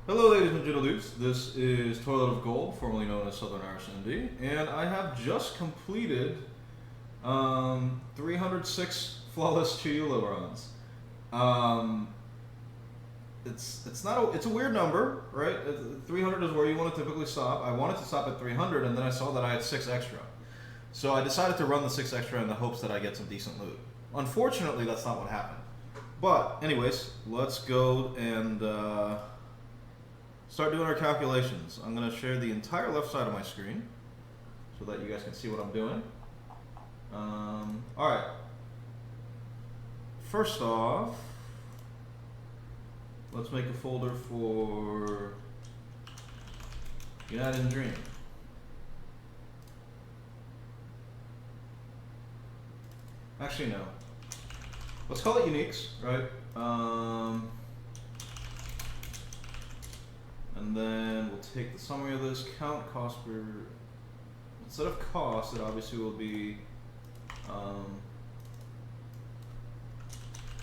Hello ladies and gentlemen, this is Toilet of Gold, formerly known as Southern Irish MD, and I have just completed 306 Flawless Chayula runs. It's a weird number, right? 300 is where you want to typically stop. I wanted to stop at 300, and then I saw that I had 6 extra. So I decided to run the 6 extra in the hopes that I get some decent loot. Unfortunately, that's not what happened. But anyways, let's go and start doing our calculations. I'm going to share the entire left side of my screen so that you guys can see what I'm doing. Alright. First off, let's make a folder for United Dream. Actually, no. Let's call it uniques, right? And then we'll take the summary of this, count cost per, instead of cost, it obviously will be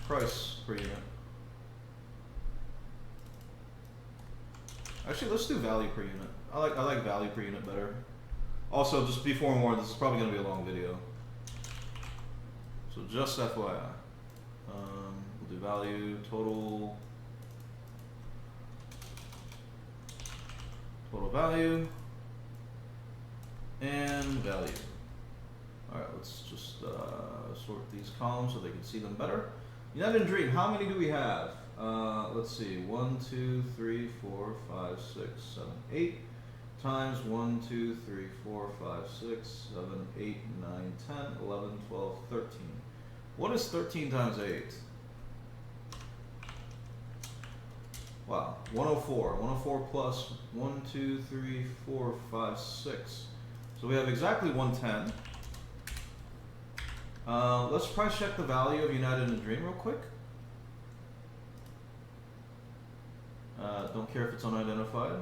price per unit. Actually, let's do value per unit. I like value per unit better. Also, just be forewarned, this is probably going to be a long video. So just FYI. We'll do value, total value, and value. Alright, let's just sort these columns so they can see them better. United Dream, how many do we have? Let's see, 1, 2, 3, 4, 5, 6, 7, 8 times 1, 2, 3, 4, 5, 6, 7, 8, 9, 10, 11, 12, 13. What is 13 times 8? Wow, 104. 104 plus 1, 2, 3, 4, 5, 6. So we have exactly 110. Let's price check the value of United and Dream real quick. Don't care if it's unidentified.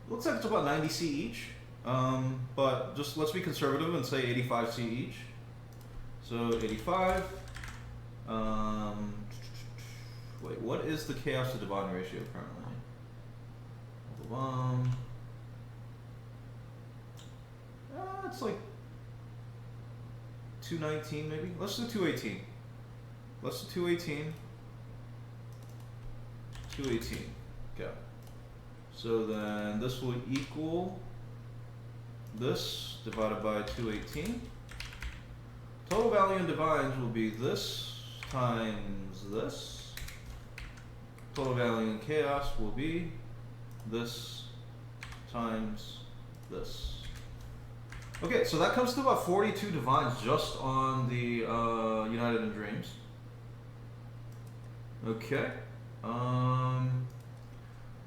Looks like it's about 90 C each. But just let's be conservative and say 85 C each. So 85. Wait, what is the chaos to divine ratio currently? It's like 219 maybe. Let's do 218. Let's do 218. 218. Go. So then this will equal this divided by 218. Total value in divines will be this times this. Total value in chaos will be this times this. Okay, so that comes to about 42 divines just on the United and Dreams. Okay.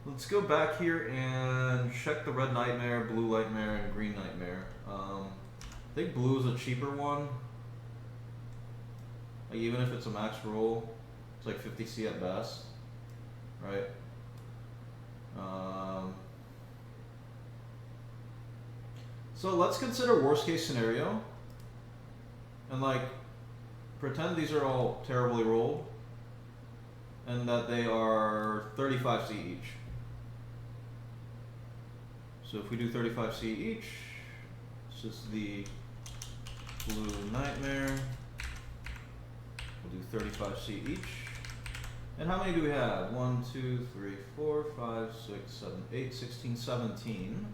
Let's go back here and check the red nightmare, blue nightmare, and green nightmare. I think blue is a cheaper one. Like even if it's a max roll, it's like 50 C at best. Right. So let's consider worst case scenario and like pretend these are all terribly rolled and that they are 35 C each. So if we do 35 C each, this is the blue nightmare. We'll do 35 C each. And how many do we have? 1, 2, 3, 4, 5, 6, 7, 8, 16, 17.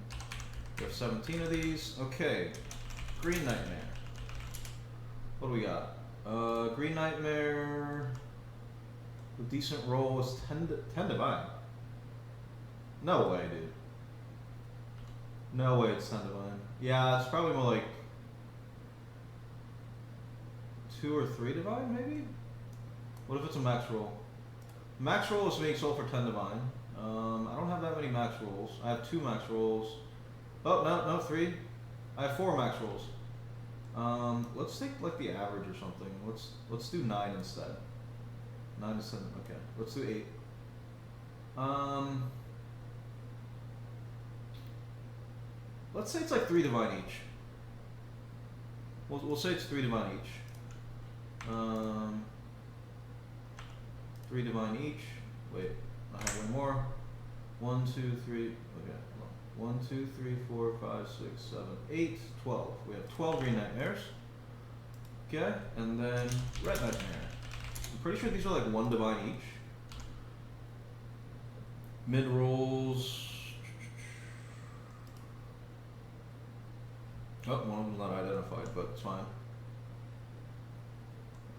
We have 17 of these. Okay. Green Nightmare. What do we got? Green Nightmare. The decent roll is 10 divine. No way, dude. No way it's 10 divine. Yeah, it's probably more like 2 or 3 divine, maybe? What if it's a max roll? Max roll is being sold for 10 divine. I don't have that many max rolls. I have 2 max rolls. Oh, no, 3. I have 4 max rolls. Let's take like the average or something. Let's do 9 instead. 9 to 7, okay. Let's do 8. Let's say it's like 3 divine each. We'll say it's 3 divine each. 3 divine each. Wait, I have way more. 1, 2, 3. Okay, hold on. 1, 2, 3, 4, 5, 6, 7, 8, 12. We have 12 green nightmares. Okay, and then red nightmare. I'm pretty sure these are like 1 divine each. Mid rolls. Oh, one of them's not identified, but it's fine.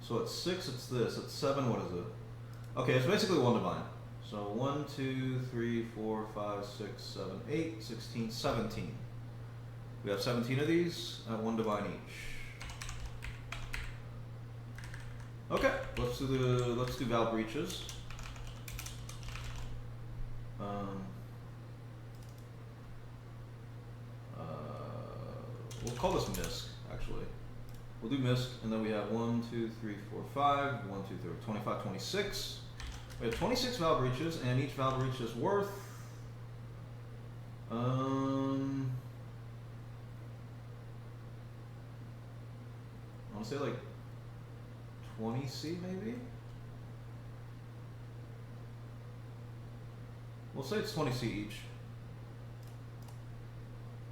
So at 6, it's this. At 7, what is it? Okay, it's basically 1 divine. So 1, 2, 3, 4, 5, 6, 7, 8, 16, 17. We have 17 of these at 1 divine each. Okay, let's do Val Breaches. We'll call this Misc, actually. We'll do Misc, and then we have 1, 2, 3, 4, 5, 1, 2, 3, 25, 26. We have 26 Val Breaches, and each Val Breach is worth I want to say like 20C maybe? We'll say it's 20C each.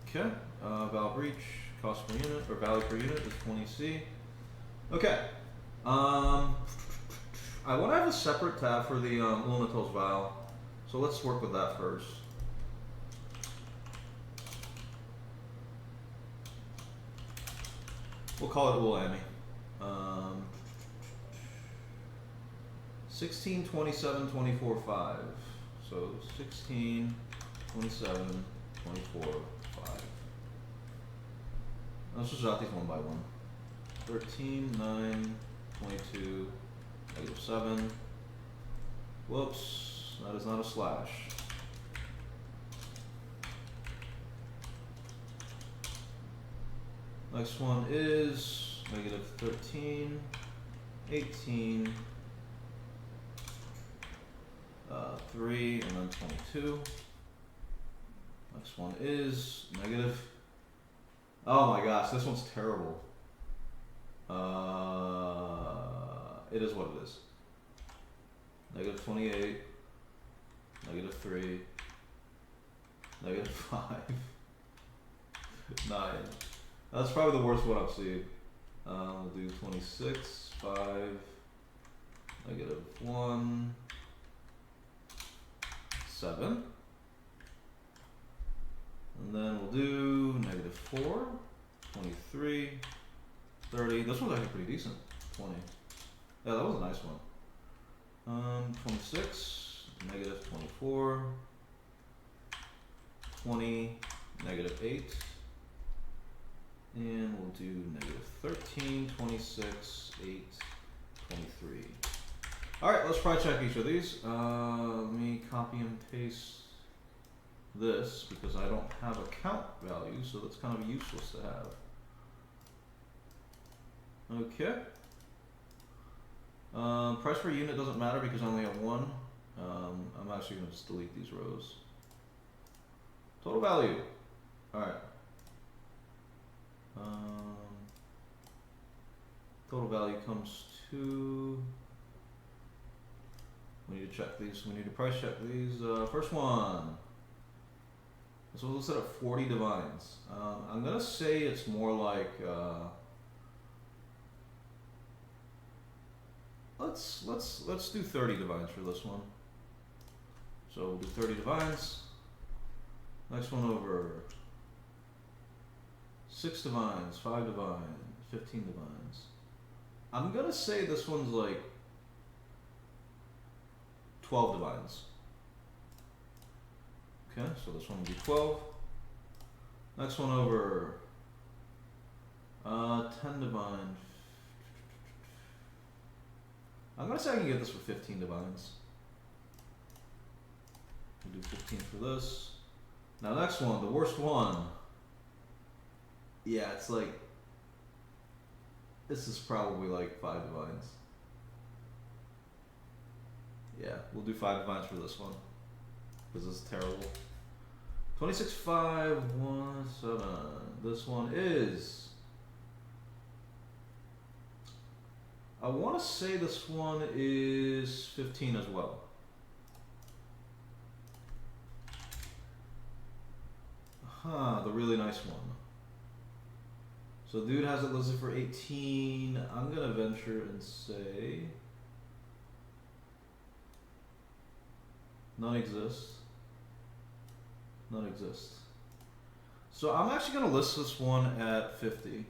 Okay, Val Breach, cost per unit, or value per unit is 20C. Okay, I want to have a separate tab for the Lunatil's Val, so let's work with that first. We'll call it Ulami. 16, 27, 24, 5. So 16, 27, 24, 5. Let's just jot these one by one. 13, 9, 22, -7. Whoops, that is not a slash. Next one is -13, 18, 3, and then 22. Next one is negative. Oh my gosh, this one's terrible. It is what it is. -28, -3, -5, 9. That's probably the worst one I've seen. We'll do 26, 5, -1, 7. And then we'll do -4, 23, 30. This one's actually pretty decent. 20. Yeah, that was a nice one. 26, -24, 20, -8. And we'll do -13, 26, 8, 23. Alright, let's probably check each of these. Let me copy and paste this because I don't have a count value, so that's kind of useless to have. Okay. Price per unit doesn't matter because I only have 1. I'm actually going to just delete these rows. Total value. Alright. Total value comes to. We need to check these. We need to price check these. First one. This was listed at 40 divines. I'm gonna say it's more like. Let's do 30 divines for this one. So we'll do 30 divines. Next one over. 6 divines, 5 divines, 15 divines. I'm gonna say this one's like 12 divines. Okay, so this one will be 12. Next one over 10 divine. I'm gonna say I can get this for 15 divines. We'll do 15 for this. Now next one, the worst one. Yeah, it's like, this is probably like 5 divines. Yeah, we'll do 5 divines for this one. Because this is terrible. 26, 5, 1, 7. This one is, I want to say this one is 15 as well. the really nice one. So dude has it listed for 18. I'm gonna venture and say none exists. None exists. So I'm actually gonna list this one at 50.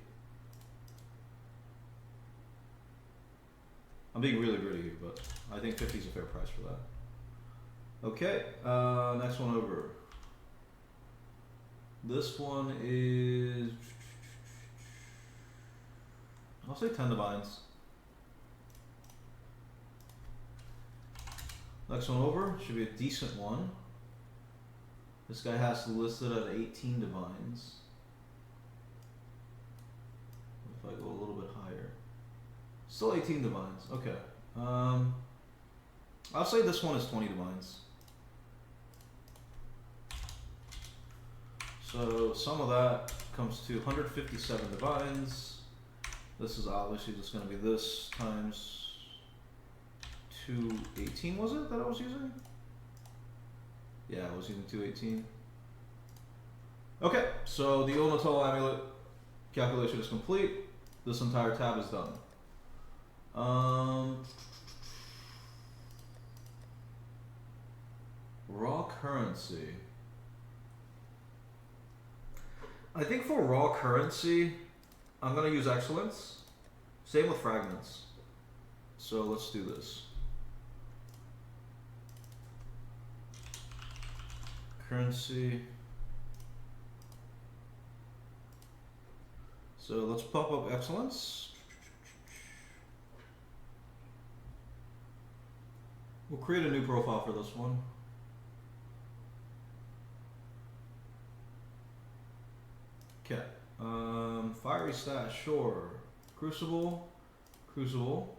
I'm being really greedy here, but I think 50 is a fair price for that. Okay, next one over. This one is, I'll say 10 divines. Next one over should be a decent one. This guy has to list it at 18 divines. If I go a little bit higher. Still 18 divines, okay. I'll say this one is 20 divines. So some of that comes to 157 divines. This is obviously just going to be this times 218, was it, that I was using? Yeah, I was using 218. Okay, so the Total Amulet calculation is complete. This entire tab is done. Raw currency. I think for raw currency, I'm gonna use excellence. Same with fragments. So let's do this. Currency. So let's pop up excellence. We'll create a new profile for this one. Okay. Fiery stash, sure. Crucible, Crucible.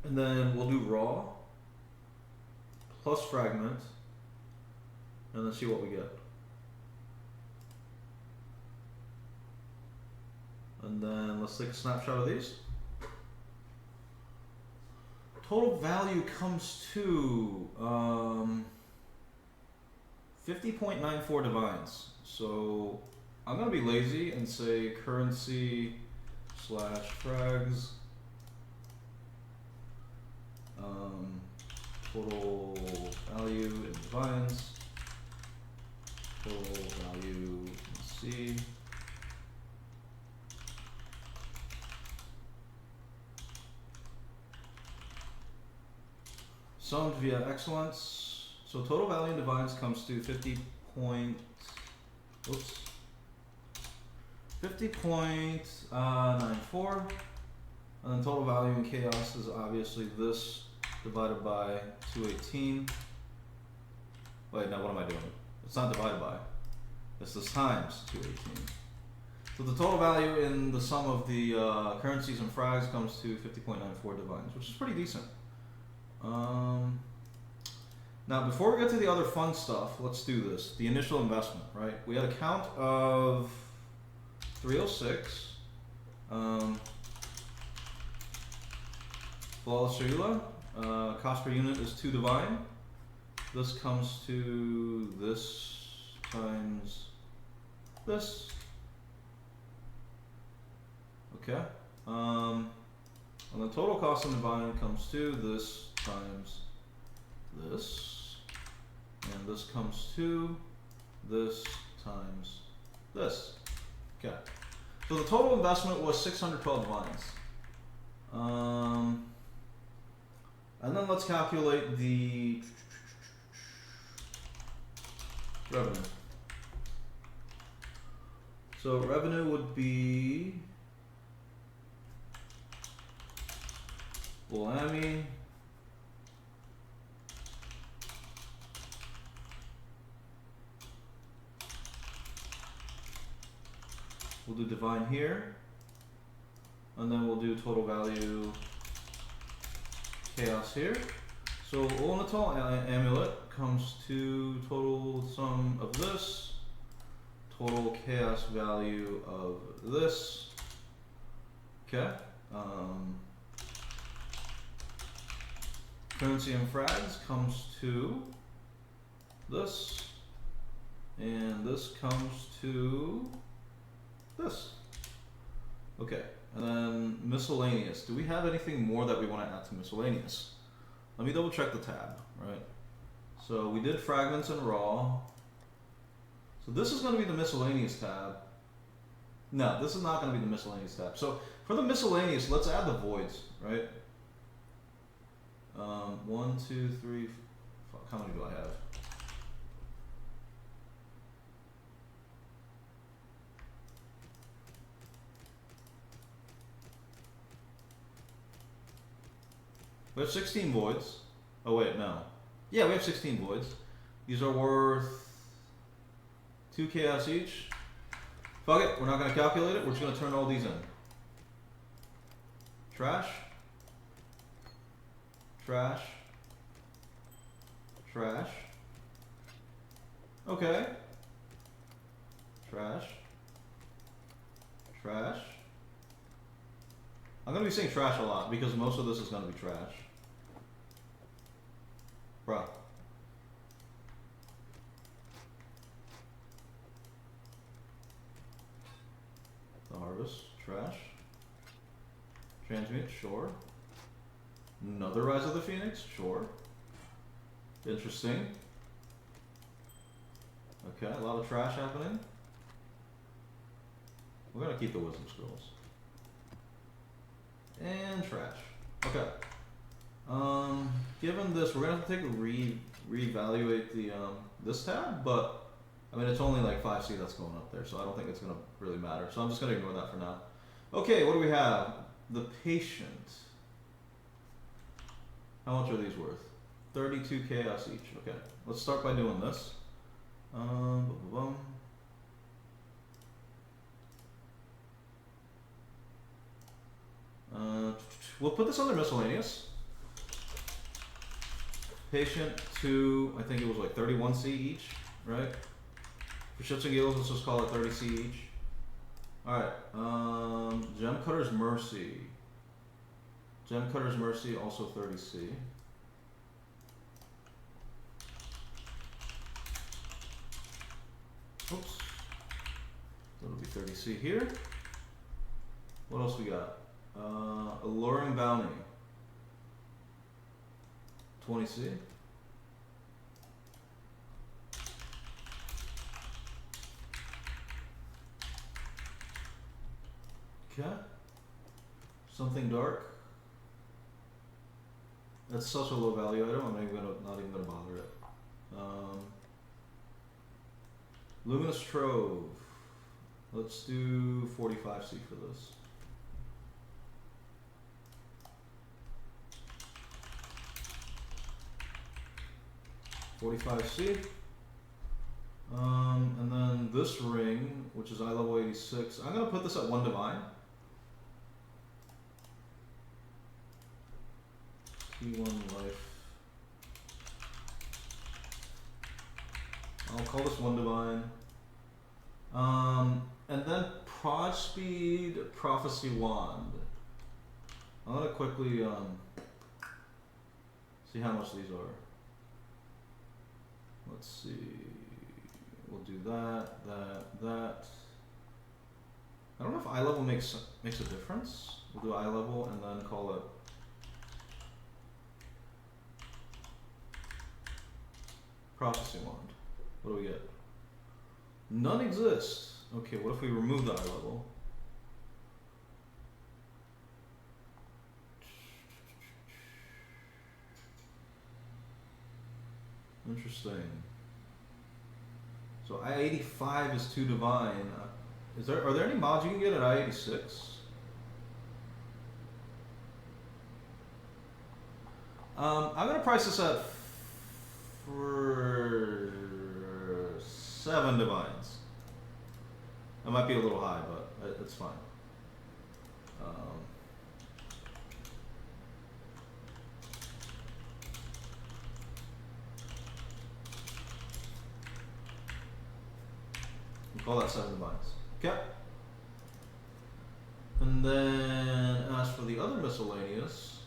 And then we'll do raw plus fragment. And then see what we get. And then let's take a snapshot of these. Total value comes to 50.94 divines. So I'm gonna be lazy and say currency slash frags. Total value in divines. Total value in C. Summed via excellence. So total value in divines comes to 50.94. And then total value in chaos is obviously this divided by 218. Wait, now what am I doing? It's not divided by. It's this times 218. So the total value in the sum of the currencies and frags comes to 50.94 divines, which is pretty decent. Now before we get to the other fun stuff, let's do this. The initial investment, right? We had a count of 306. Flawless Chayula. Cost per unit is 2 divine. This comes to this times this. Okay. And the total cost in divine comes to this times this. And this comes to this times this. Okay. So the total investment was 612 divines. And then let's calculate the revenue. So revenue would be Ami. We'll do divine here, and then we'll do total value chaos here. So Total Amulet comes to total sum of this, total chaos value of this. Okay. Currency and frags comes to this, And this comes to this. Okay, and then miscellaneous. Do we have anything more that we want to add to miscellaneous? Let me double check the tab, right? So we did fragments and raw. So this is going to be the miscellaneous tab. No, this is not going to be the miscellaneous tab. So for the miscellaneous, let's add the voids, right? 1, 2, 3, fuck, how many do I have? We have 16 voids. Oh wait, no. Yeah, we have 16 voids. These are worth 2 chaos each. Fuck it, we're not going to calculate it. We're just going to turn all these in. Trash. Trash. Trash. Okay. Trash. Trash. I'm going to be saying trash a lot because most of this is going to be trash. Bruh. The harvest, trash. Transmute, sure. Another Rise of the Phoenix, sure. Interesting. Okay, a lot of trash happening. We're gonna keep the Wisdom Scrolls. And trash. Okay. Given this, we're gonna have to take a reevaluate the this tab, but I mean it's only like 5C that's going up there, so I don't think it's gonna really matter. So I'm just gonna ignore that for now. Okay, what do we have? The Patient. How much are these worth? 32 chaos each. Okay, let's start by doing this. We'll put this under miscellaneous. Patient 2, I think it was like 31C each, right? For shits and giggles, let's just call it 30C each. Alright, Gem Cutter's Mercy. Gem Cutter's Mercy, also 30C. Oops. That'll be 30C here. What else we got? Alluring Bounty. 20C. Okay. Something Dark. That's such a low value item, I'm not even gonna bother it. Luminous Trove. Let's do 45C for this. $45C. And then this ring, which is eye level 86, I'm gonna put this at 1 divine. T1 life. I'll call this 1 divine. And then Prod Speed Prophecy Wand. I'm gonna quickly see how much these are. Let's see. We'll do that, that. I don't know if eye level makes a difference. We'll do eye level and then call it Prophecy Wand. What do we get? None exist. Okay, what if we remove the eye level? Interesting. So I-85 is 2 divine. Are there any mods you can get at I-86? I'm gonna price this at for 7 divines. That might be a little high, but it's fine. We'll call that 7 divines. Okay. And then as for the other miscellaneous,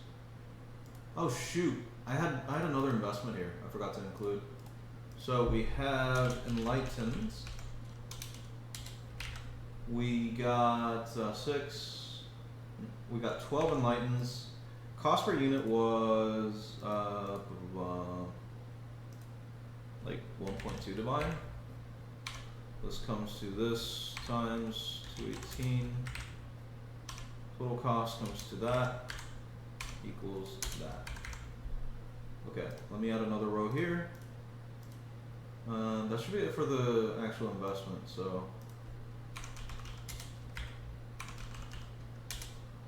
oh shoot, I had another investment here I forgot to include. So we have Enlightened. We got 6. We got 12 Enlightens. Cost per unit was like 1.2 divine. This comes to this times 218. Total cost comes to that equals that. Okay, let me add another row here. That should be it for the actual investment. So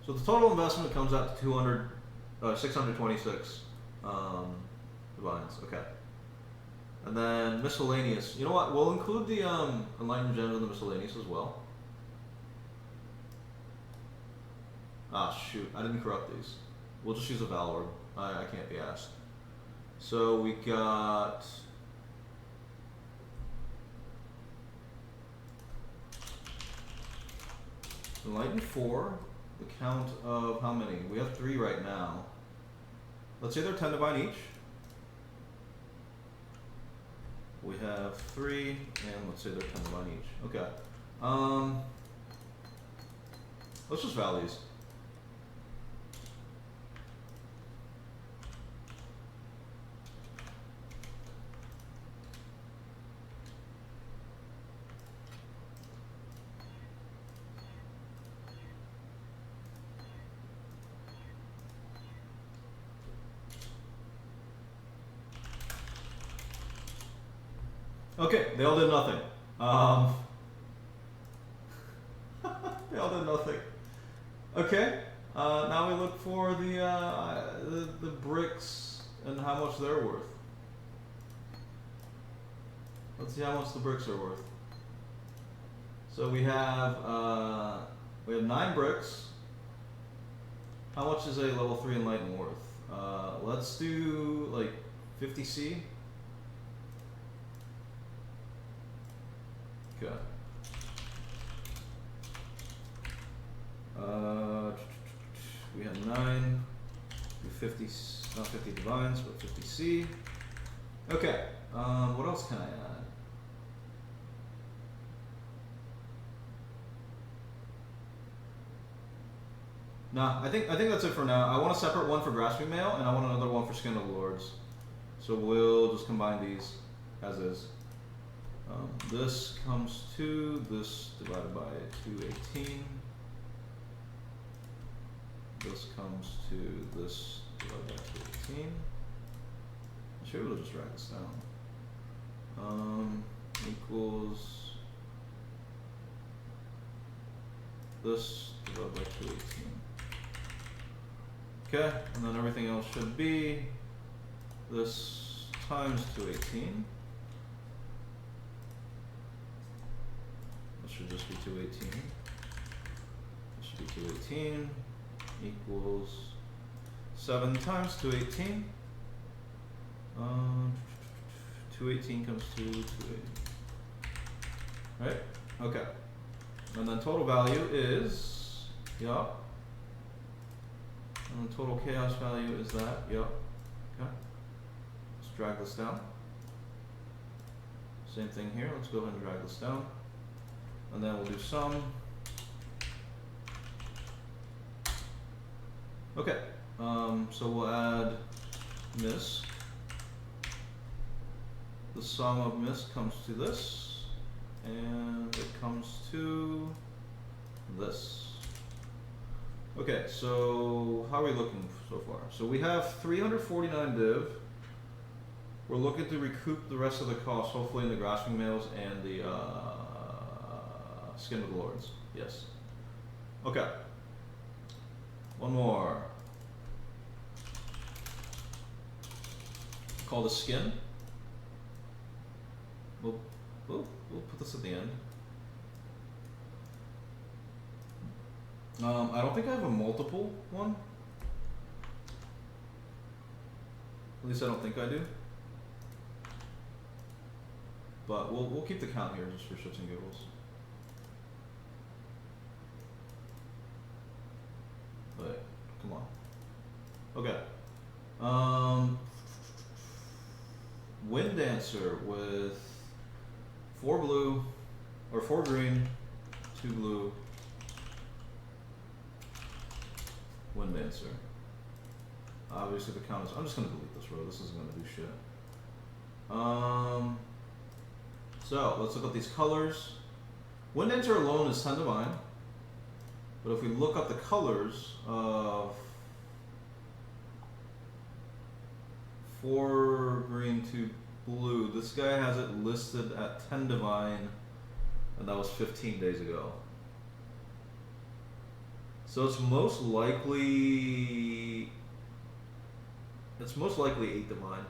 the total investment comes out to 626 divines. Okay. And then miscellaneous. You know what? We'll include the Enlightened Gem in the miscellaneous as well. Ah, shoot. I didn't corrupt these. We'll just use a Valor. I can't be asked. So we got... Enlightened 4. The count of how many? We have 3 right now. Let's say they're 10 divine each. We have 3, and let's say they're 10 divine each. Okay. Let's just val these. Okay, they all did nothing. They all did nothing. Okay, now we look for the bricks and how much they're worth. Let's see how much the bricks are worth. So we have 9 bricks. How much is a level 3 Enlighten worth? Let's do like 50C. Okay. We have 9. Do 50, not 50 divines, but 50C. Okay. What else can I add? Nah, I think that's it for now. I want a separate one for Grasping Mail, and I want another one for Skin of the Lords. So we'll just combine these as is. This comes to this divided by 218. This comes to this divided by 218. I should be able to just write this down. Equals this divided by 218. Okay, and then everything else should be this times 218. This should just be 218. This should be 218 equals 7 times 218. 218 comes to 280. Right? Okay. And then total value is, yup. And the total chaos value is that, yup. Okay. Let's drag this down. Same thing here. Let's go ahead and drag this down. And then we'll do sum. Okay. So we'll add misc. The sum of misc comes to this, and it comes to this. Okay, so how are we looking so far? So we have 349 div. We're looking to recoup the rest of the cost, hopefully in the Grasping Mails and the Skin of the Lords. Yes. Okay. One more. Call the Skin. We'll put this at the end. I don't think I have a multiple one. At least I don't think I do. But we'll keep the count here just for shits and giggles. But come on. Okay. Wind Dancer with 4 blue, or 4 green, 2 blue. Wind Dancer. Obviously the count is, I'm just gonna delete this row, this isn't gonna do shit. So let's look at these colors. Wind Dancer alone is 10 divine. But if we look up the colors of 4 green, 2 blue, this guy has it listed at 10 divine, and that was 15 days ago. So it's most likely 8 divine.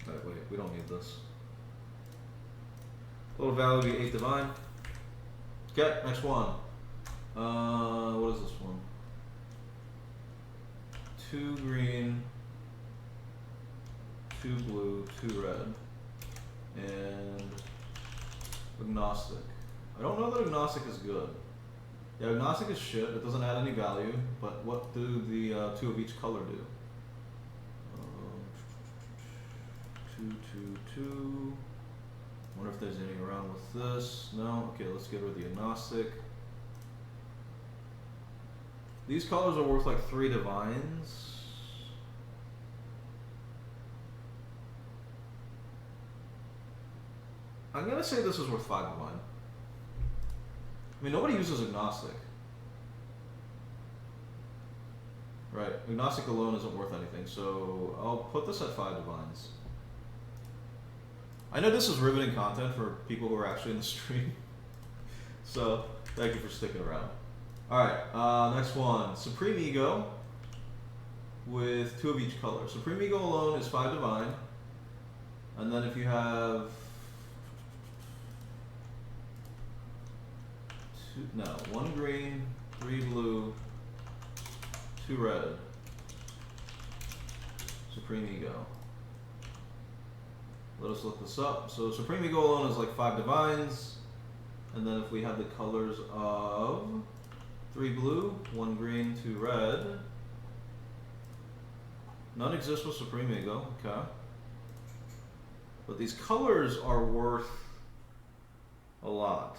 Alright, wait, we don't need this. Total value would be 8 divine. Okay, next one. What is this one? 2 green, 2 blue, 2 red, and agnostic. I don't know that agnostic is good. Yeah, agnostic is shit. It doesn't add any value. But what do the 2 of each color do? 2, 2, 2. Wonder if there's any around with this. No. Okay, let's get rid of the agnostic. These colors are worth like 3 divines. I'm gonna say this is worth 5 divine. I mean, nobody uses agnostic. Right, agnostic alone isn't worth anything, so I'll put this at 5 divines. I know this is riveting content for people who are actually in the stream. So, thank you for sticking around. Alright, next one. Supreme Ego with 2 of each color. Supreme Ego alone is 5 divine. And then if you have 1 green, 3 blue, 2 red. Supreme Ego. Let us look this up. So Supreme Ego alone is like 5 divines. And then if we have the colors of 3 blue, 1 green, 2 red. None exist with Supreme Ego, okay. But these colors are worth a lot.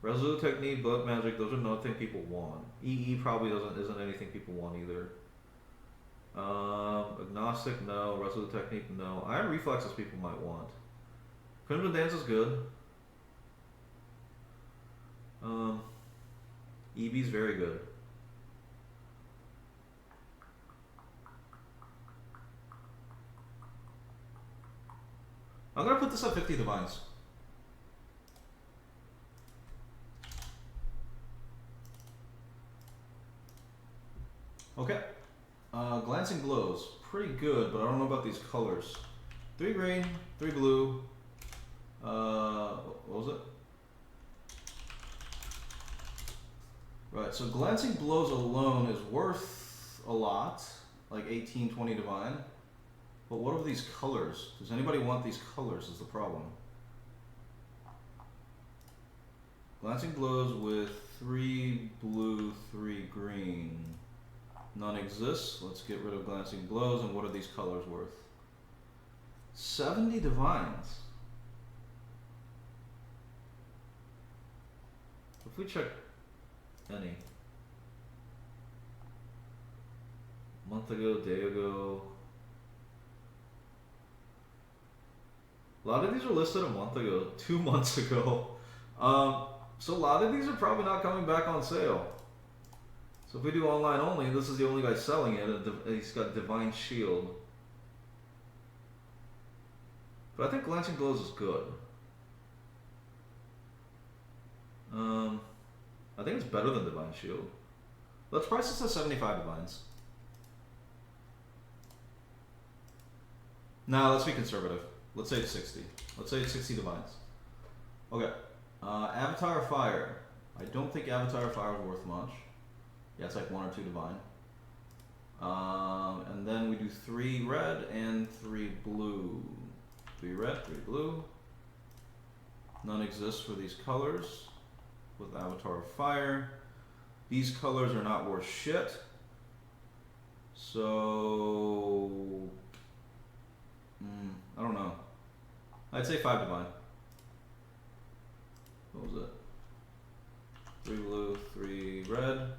Resolute Technique, Blood Magic, those are nothing people want. EE probably isn't anything people want either. Agnostic, no. Resolute Technique, no. Iron Reflexes people might want. Crimson Dance is good. EB's very good. I'm gonna put this at 50 divines. Okay. Glancing Blows, pretty good, but I don't know about these colors. 3 green, 3 blue. What was it? Right, so Glancing Blows alone is worth a lot, like 18, 20 divine. But what are these colors? Does anybody want these colors is the problem. Glancing Blows with 3 blue, 3 green. None exists. Let's get rid of Glancing Blows. And what are these colors worth? 70 divines. If we check any. Month ago, day ago. A lot of these are listed a month ago, 2 months ago. So a lot of these are probably not coming back on sale. So if we do online only, this is the only guy selling it, and he's got Divine Shield. But I think Glancing Blows is good. I think it's better than Divine Shield. Let's price this at 75 divines. Now let's be conservative. Let's say it's 60. Let's say it's 60 divines. Okay. Avatar Fire. I don't think Avatar Fire is worth much. Yeah, it's like 1 or 2 divine. And then we do 3 red and 3 blue. 3 red, 3 blue. None exists for these colors with Avatar of Fire. These colors are not worth shit. So, I don't know. I'd say 5 divine. What was it? 3 blue, 3 red.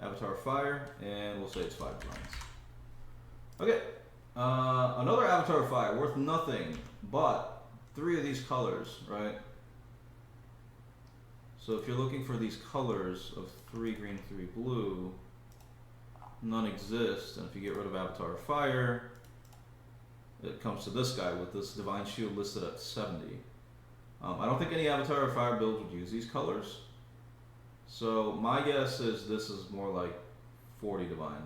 Avatar Fire, and we'll say it's 5 divines. Okay, another Avatar Fire worth nothing, but 3 of these colors, right? So if you're looking for these colors of 3 green, 3 blue, none exist, and if you get rid of Avatar Fire, it comes to this guy with this Divine Shield listed at 70. I don't think any Avatar Fire build would use these colors. So my guess is this is more like 40 divine.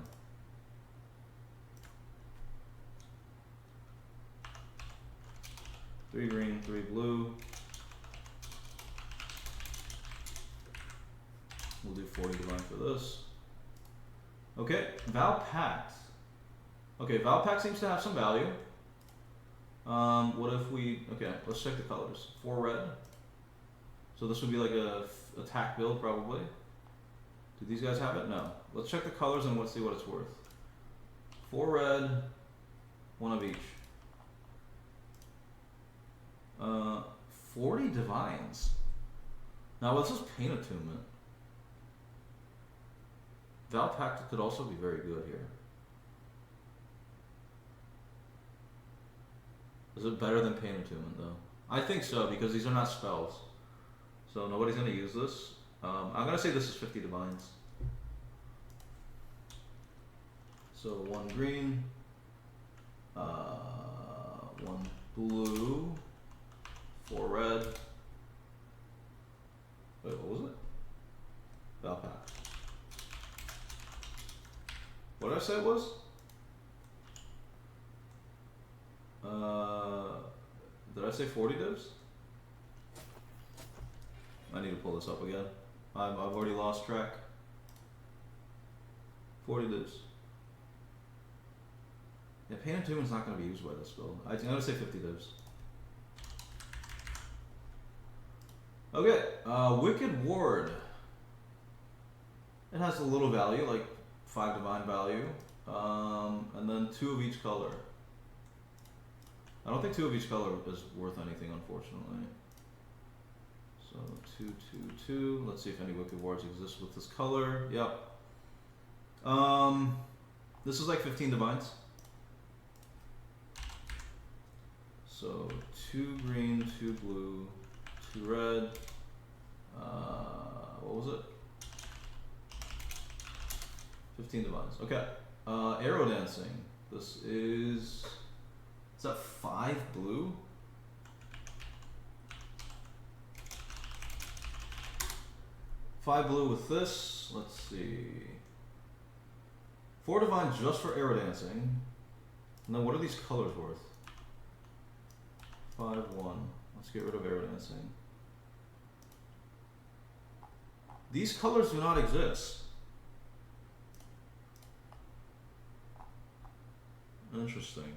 Three green, 3 blue. We'll do 40 divine for this. Okay, Val Pact. Okay, Val Pact seems to have some value. What if we, okay, let's check the colors. 4 red. So this would be like a attack build probably. Do these guys have it? No. Let's check the colors and let's see what it's worth. 4 red, 1 of each. 40 divines. Now this is Pain Attunement. Val Pact could also be very good here. Is it better than Pain Attunement though? I think so, because these are not spells. So nobody's going to use this. I'm going to say this is 50 divines. So 1 green, 1 blue, 4 red. Wait, what was it? Val Pact. What did I say it was? Did I say 40 divs? I need to pull this up again. I've already lost track. 40 divs. Yeah, Pain Attunement's not going to be used by this build. I'm going to say 50 divs. Okay, Wicked Ward. It has a little value, like 5 divine value, and then 2 of each color. I don't think 2 of each color is worth anything, unfortunately. So 2, 2, 2. Let's see if any Wicked Wards exist with this color. Yep. This is like 15 divines. So 2 green, 2 blue, 2 red. What was it? 15 divines. Okay. Arrow Dancing. This is that 5 blue? Five blue with this. Let's see. 4 divine just for Arrow Dancing. And then what are these colors worth? 5, 1. Let's get rid of Arrow Dancing. These colors do not exist. Interesting.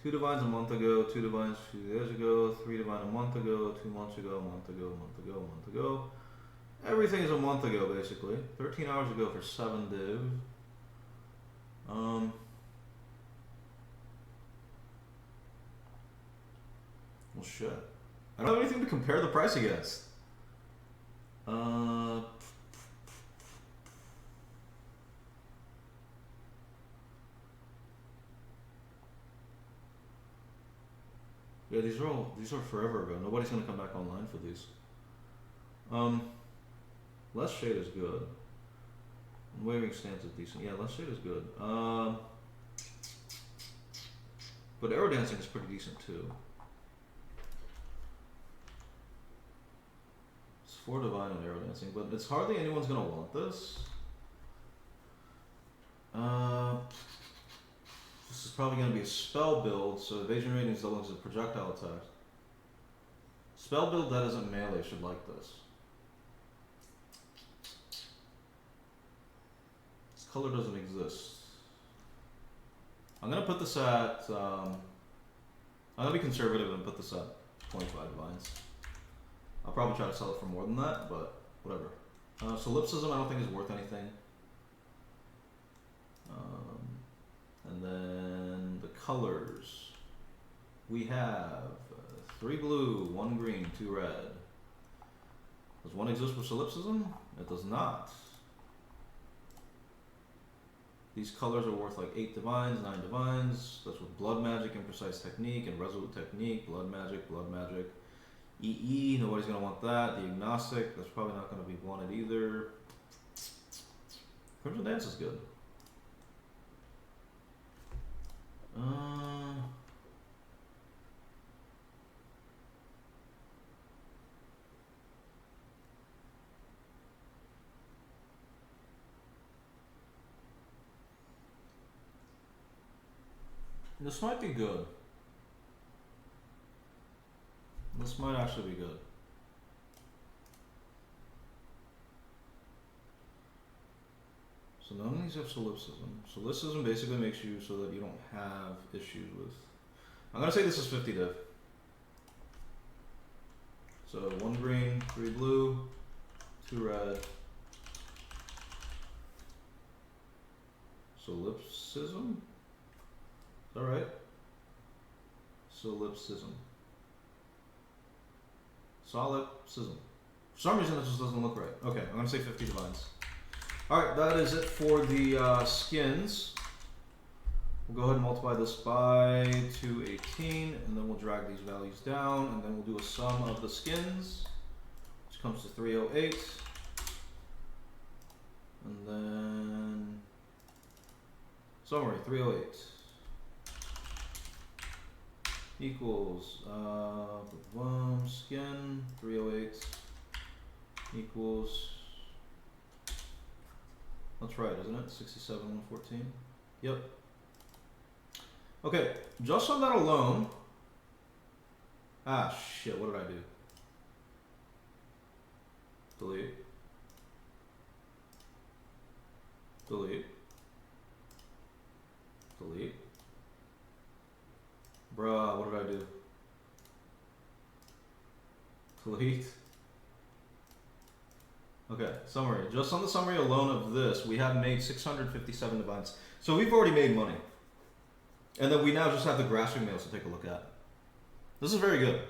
2 divines a month ago, 2 divines 2 days ago, 3 divine a month ago, 2 months ago, a month ago, a month ago, a month ago. Everything is a month ago, basically. 13 hours ago for 7 div. Well, shit. I don't have anything to compare the price against. Yeah, these are forever ago. Nobody's gonna come back online for these. Less Shade is good. Waving Stance is decent. Yeah, Less Shade is good. But Arrow Dancing is pretty decent too. It's 4 divine and Arrow Dancing, but it's hardly anyone's gonna want this. This is probably going to be a spell build, so evasion rating is double as a projectile attack. Spell build that isn't melee should like this. This color doesn't exist. I'm going to put this at, I'm going to be conservative and put this at 25 divines. I'll probably try to sell it for more than that, but whatever. Solipsism I don't think is worth anything. And then the colors. We have 3 blue, 1 green, 2 red. Does one exist for solipsism? It does not. These colors are worth like 8 divines, 9 divines. That's with blood magic, imprecise technique, and resolute technique. Blood magic, blood magic. EE, nobody's gonna want that. The agnostic, that's probably not gonna be wanted either. Crimson Dance is good. This might be good. This might actually be good. So none of these have solipsism. Solipsism basically makes you so that you don't have issues with... I'm gonna say this is 50 div. So 1 green, 3 blue, 2 red. Solipsism? Is that right? Solipsism. Solipsism. For some reason, it just doesn't look right. Okay, I'm gonna say 50 divines. Alright, that is it for the skins. We'll go ahead and multiply this by 218, and then we'll drag these values down, and then we'll do a sum of the skins, which comes to 308. And then summary 308 equals skin 308 equals, that's right, isn't it? 67,114. Yep. Okay, just on that alone. Ah, shit, what did I do? Delete. Delete. Delete. Bruh, what did I do? Delete. Okay, summary. Just on the summary alone of this, we have made 657 divines. So we've already made money. And then we now just have the grasping mails to take a look at. This is very good.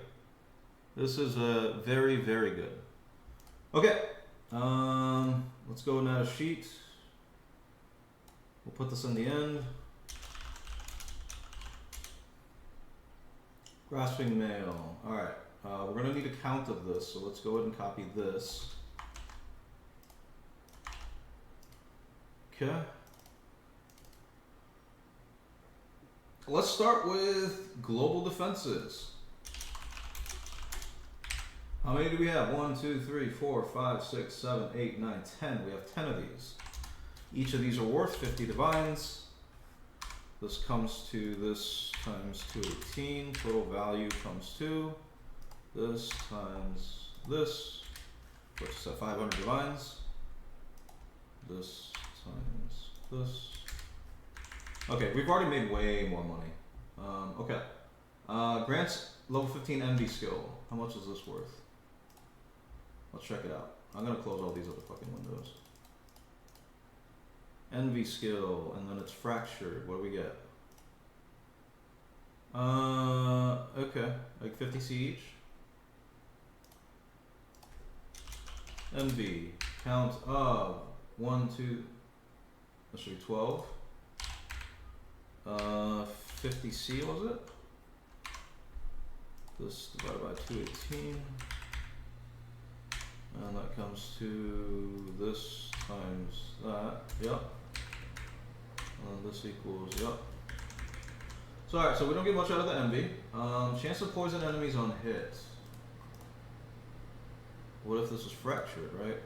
This is very, very good. Okay, let's go and add a sheet. We'll put this in the end. Grasping mail. All right, we're gonna need a count of this, so let's go ahead and copy this. Okay. Let's start with global defenses. How many do we have? 1, 2, 3, 4, 5, 6, 7, 8, 9, 10. We have 10 of these. Each of these are worth 50 divines. This comes to this times 218. Total value comes to this times this, which is at 500 divines. This times this. Okay, we've already made way more money. Okay. Grants level 15 envy skill. How much is this worth? Let's check it out. I'm gonna close all these other fucking windows. Envy skill, and then it's fractured. What do we get? Okay, like 50C each. Envy, count of 1, 2, that should be 12. 50C was it? This divided by 218. And that comes to this times that, yep. And this equals, yep. So alright, so we don't get much out of the envy. Chance to poison enemies on hit. What if this is fractured, right?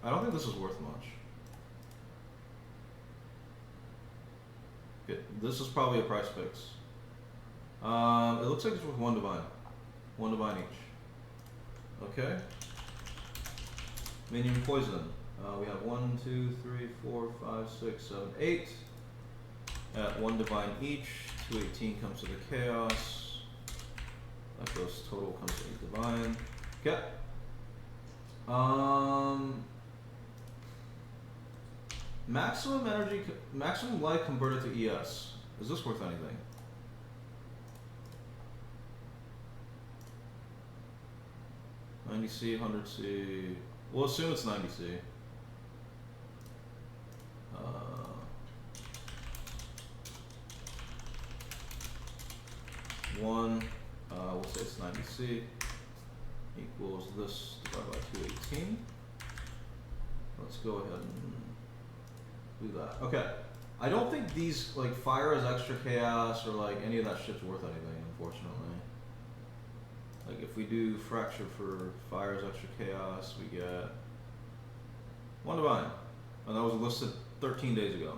I don't think this is worth much. Okay, this is probably a price fix. It looks like it's worth 1 divine. 1 divine each. Okay. Minion poison. We have 1, 2, 3, 4, 5, 6, 7, 8. At 1 divine each. 218 comes to the chaos. That goes total comes to 8 divine. Okay. Maximum energy, maximum life converted to ES. Is this worth anything? $90C, $100C. We'll assume it's $90C. We'll say it's $90C equals this divided by 218. Let's go ahead and do that. Okay. I don't think these, like, fire as extra chaos or like any of that shit's worth anything, unfortunately. Like, if we do fracture for fire as extra chaos, we get 1 divine. And that was listed 13 days ago.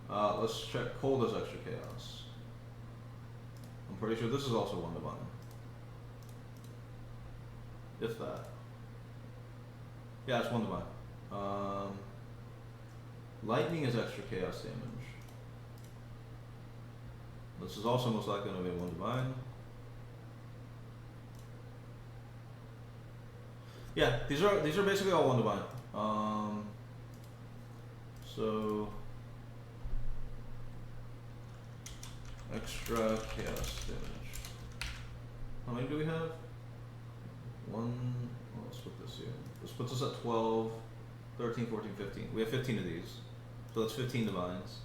Let's check cold as extra chaos. I'm pretty sure this is also 1 divine. If that. Yeah, it's 1 divine. Lightning is extra chaos damage. This is also most likely going to be 1 divine. Yeah, these are basically all 1 divine. So extra chaos damage. How many do we have? 1. Well, let's put this here. This puts us at 12, 13, 14, 15. We have 15 of these. So that's 15 divines.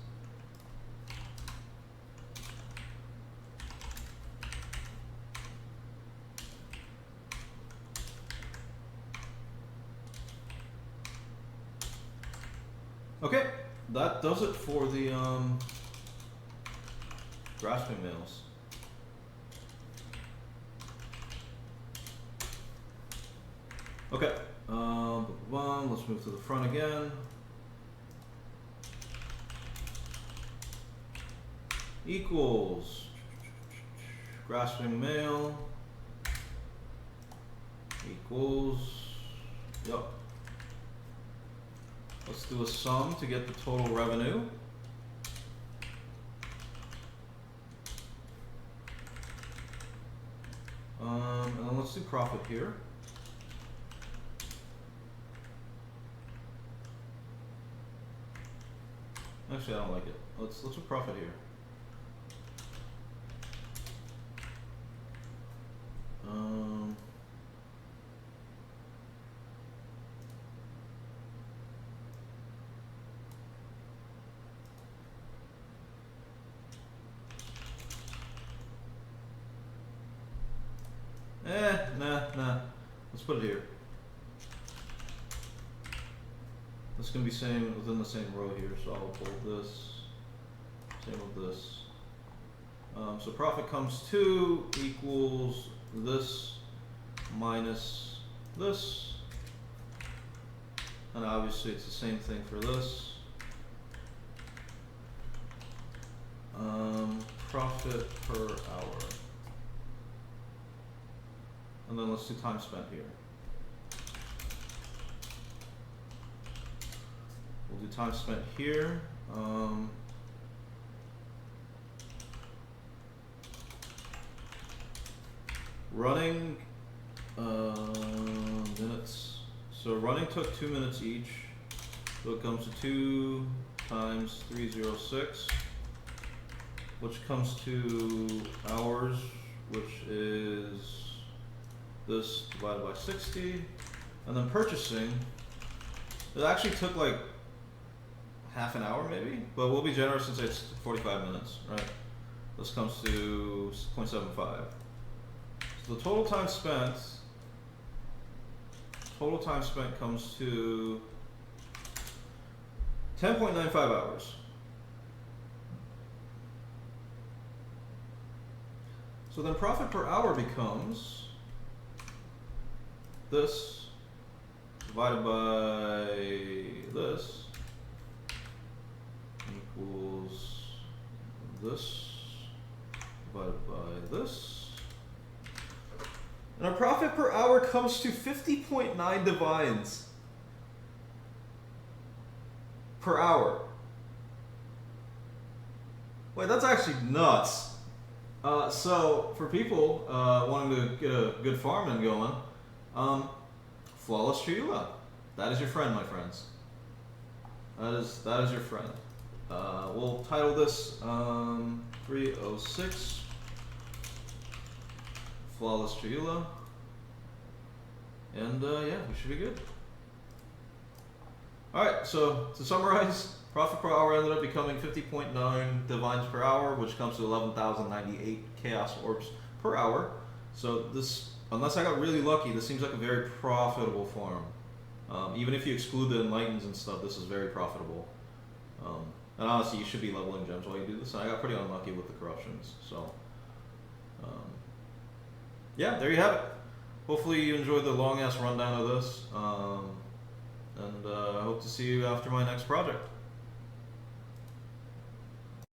Okay, that does it for the grasping males. Okay, let's move to the front again. Equals grasping male equals, yep. Let's do a sum to get the total revenue. And then let's do profit here. Actually, I don't like it. Let's do profit here. Nah. Let's put it here. It's gonna be same within the same row here, so I'll pull this. Same with this. So profit comes to equals this minus this, and obviously it's the same thing for this. Profit per hour. And then let's do time spent here. We'll do time spent here. Running minutes. So running took 2 minutes each. So it comes to 2 times 306, which comes to hours, which is this divided by 60, and then purchasing, it actually took like half an hour maybe, but we'll be generous and say it's 45 minutes, right? This comes to 0.75. So the total time spent comes to 10.95 hours. So then profit per hour becomes this divided by this equals this divided by this. And our profit per hour comes to 50.9 divines per hour. Wait, that's actually nuts. So for people wanting to get a good farming going, Flawless Chayula. That is your friend, my friends. That is your friend. We'll title this 306 Flawless Chayula. And yeah, we should be good. Alright, so to summarize, profit per hour ended up becoming 50.9 divines per hour, which comes to 11,098 chaos orbs per hour. So this, unless I got really lucky, this seems like a very profitable farm. Even if you exclude the Enlightens and stuff, this is very profitable. And honestly, you should be leveling gems while you do this. And I got pretty unlucky with the corruptions. So, yeah, there you have it. Hopefully you enjoyed the long-ass rundown of this. And I hope to see you after my next project.